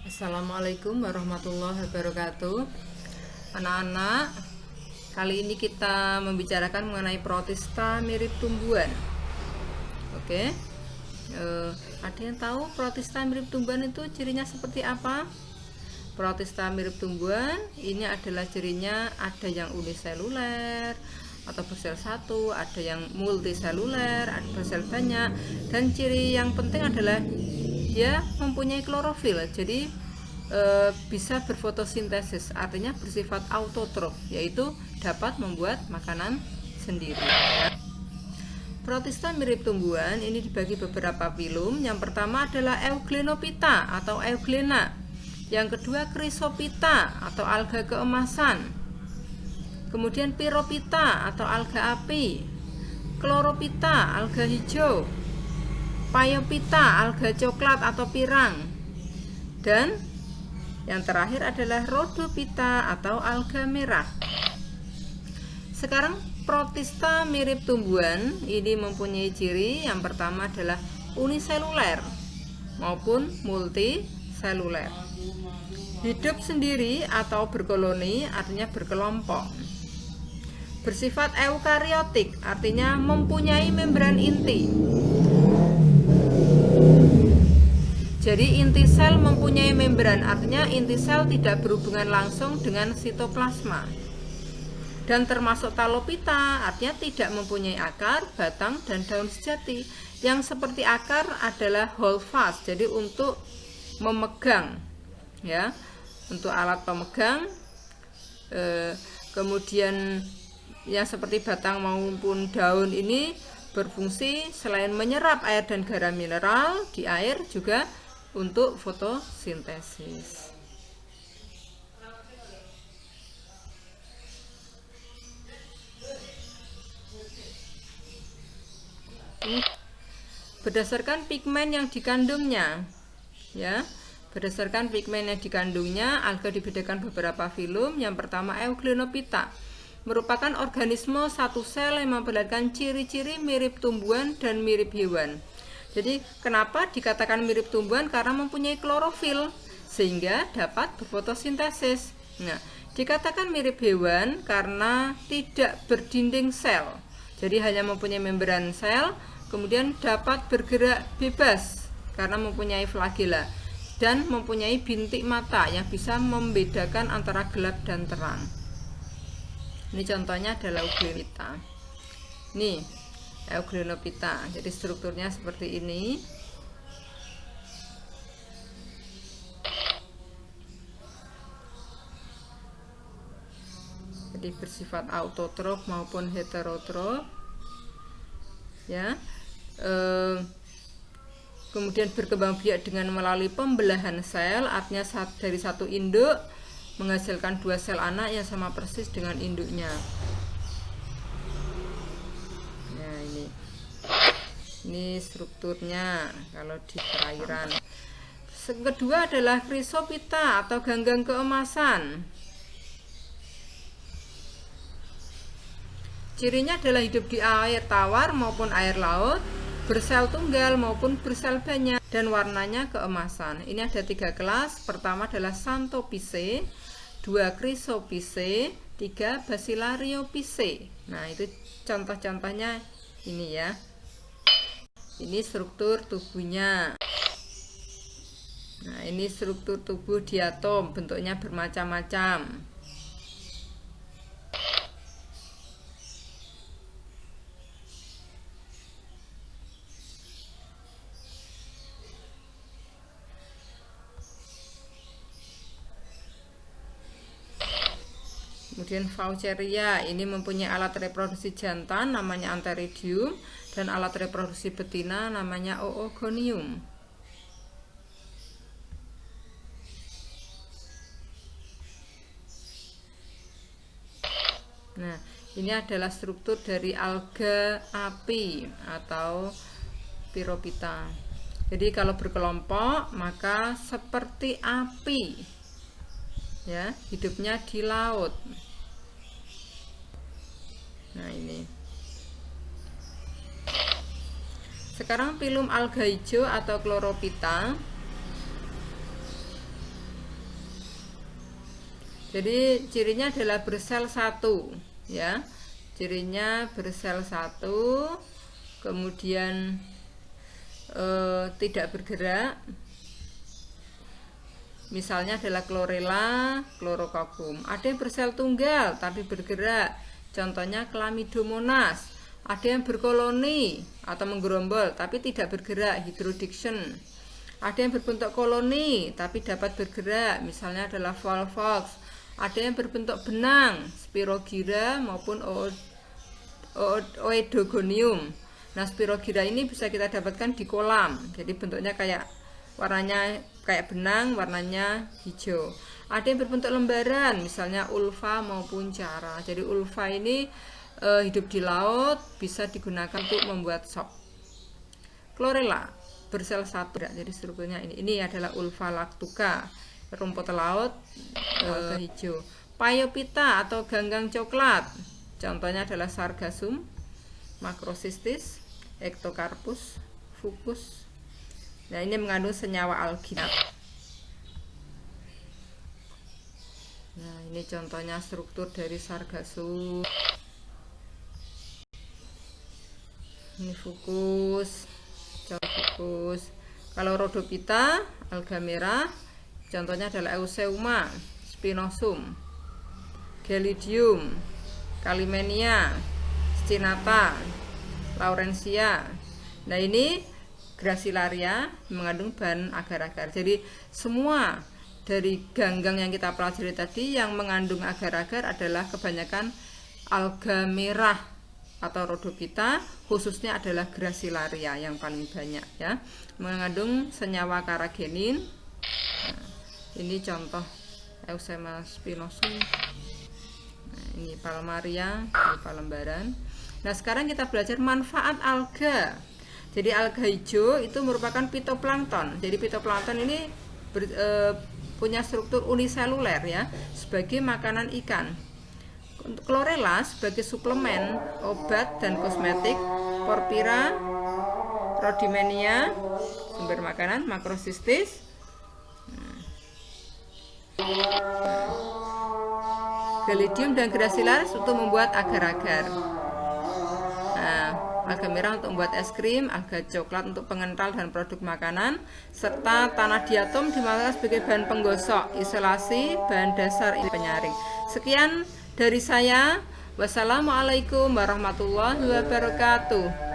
Assalamualaikum warahmatullahi wabarakatuh. Anak-anak, kali ini kita membicarakan mengenai protista mirip tumbuhan. Oke, ada yang tahu protista mirip tumbuhan itu cirinya seperti apa? Protista mirip tumbuhan ini adalah cirinya ada yang uniseluler atau bersel satu, ada yang multiseluler, ada bersel banyak, dan ciri yang penting adalah dia mempunyai klorofil. Jadi bisa berfotosintesis, artinya bersifat autotrof, yaitu dapat membuat makanan sendiri. Protista mirip tumbuhan ini dibagi beberapa filum. Yang pertama adalah Euglenophyta atau Euglena. Yang kedua Chrysophyta atau alga keemasan. Kemudian Pyrophyta atau alga api. Chlorophyta alga hijau. Phaeophyta alga coklat atau pirang. Dan yang terakhir adalah Rhodophyta atau alga merah. Sekarang protista mirip tumbuhan ini mempunyai ciri yang pertama adalah uniseluler maupun multiseluler. Hidup sendiri atau berkoloni artinya berkelompok. Bersifat eukariotik artinya mempunyai membran inti. Jadi inti sel mempunyai membran, artinya inti sel tidak berhubungan langsung dengan sitoplasma. Dan termasuk Talophyta, artinya tidak mempunyai akar, batang, dan daun sejati. Yang seperti akar adalah holdfast, jadi untuk memegang, ya, untuk alat pemegang. Kemudian yang seperti batang maupun daun ini berfungsi selain menyerap air dan garam mineral di air juga untuk fotosintesis. Berdasarkan pigmen yang dikandungnya, ya, berdasarkan pigmen yang dikandungnya, alga dibedakan beberapa filum. Yang pertama Euglenophyta, merupakan organisme satu sel yang memperlihatkan ciri-ciri mirip tumbuhan dan mirip hewan. Jadi kenapa dikatakan mirip tumbuhan? Karena mempunyai klorofil sehingga dapat berfotosintesis. Nah, dikatakan mirip hewan karena tidak berdinding sel. Jadi hanya mempunyai membran sel, kemudian dapat bergerak bebas karena mempunyai flagela dan mempunyai bintik mata yang bisa membedakan antara gelap dan terang. Ini contohnya adalah Euglenophyta. Nih, Euglenophyta. Jadi strukturnya seperti ini. Jadi bersifat autotrof maupun heterotrof. Ya. Kemudian berkembang biak dengan melalui pembelahan sel, artinya dari satu induk menghasilkan dua sel anak yang sama persis dengan induknya. Nah, ini strukturnya kalau di perairan. Kedua adalah Chrysophyta atau ganggang keemasan. Cirinya adalah hidup di air tawar maupun air laut, bersel tunggal maupun bersel banyak, dan warnanya keemasan. Ini ada 3 kelas. Pertama adalah Xanthophyce, 2 Chrysophyce, 3 Basilariopice. Nah, itu contoh-contohnya ini ya. Ini struktur tubuhnya. Nah, ini struktur tubuh diatom, bentuknya bermacam-macam. Kemudian Vaucheria ini mempunyai alat reproduksi jantan namanya Antheridium dan alat reproduksi betina namanya Oogonium. Nah, ini adalah struktur dari alga api atau Pyrophyta. Jadi kalau berkelompok maka seperti api, ya, hidupnya di laut. Nah, ini. Sekarang filum alga hijau atau Chlorophyta. Jadi cirinya adalah bersel satu, ya. Cirinya bersel satu, kemudian tidak bergerak. Misalnya adalah chlorella, chlorococcum. Ada yang bersel tunggal tapi bergerak. Contohnya Chlamydomonas. Ada yang berkoloni atau menggerombol tapi tidak bergerak, Hydrodiction. Ada yang berbentuk koloni tapi dapat bergerak, misalnya adalah Volvox. Ada yang berbentuk benang, Spirogyra maupun Oedogonium. Nah, Spirogyra ini bisa kita dapatkan di kolam. Jadi bentuknya kayak, warnanya kayak benang, warnanya hijau. Ada yang berbentuk lembaran, misalnya ulva maupun cara. Jadi ulva ini hidup di laut, bisa digunakan untuk membuat sop. Chlorella bersel satu, jadi strukturnya ini adalah ulva lactuca, rumput laut warna hijau. Phaeophyta atau ganggang coklat, contohnya adalah Sargassum, Macrocystis, Ectocarpus, Fucus. Nah, ini mengandung senyawa alginat. Nah, ini contohnya struktur dari Sargassum. Ini Fucus, contoh Fucus. Kalau Rhodophyta, alga merah, contohnya adalah Eusebia, Spinosum, Gelidium, Calimania, Scinata, Laurencia. Nah, ini Gracilaria mengandung bahan agar-agar. Jadi semua dari ganggang yang kita pelajari tadi yang mengandung agar-agar adalah kebanyakan alga merah atau Rhodophyta, khususnya adalah Gracilaria yang paling banyak, ya, mengandung senyawa karagenin. Nah, ini contoh Eusebia spinosum. Nah, ini Palmaria, berupa lembaran. Nah, sekarang kita belajar manfaat alga. Jadi alga hijau itu merupakan fitoplankton. Jadi fitoplankton ini punya struktur uniseluler, ya, sebagai makanan ikan. Untuk chlorella sebagai suplemen obat dan kosmetik, Porphyra, Rhodymenia sumber makanan, Macrocystis, Gelidium dan Gracilaris untuk membuat agar-agar. Nah, alga merah untuk membuat es krim, alga coklat untuk pengental dan produk makanan, serta tanah diatom dimakan sebagai bahan penggosok, isolasi, bahan dasar penyaring. Sekian dari saya. Wassalamualaikum warahmatullahi wabarakatuh.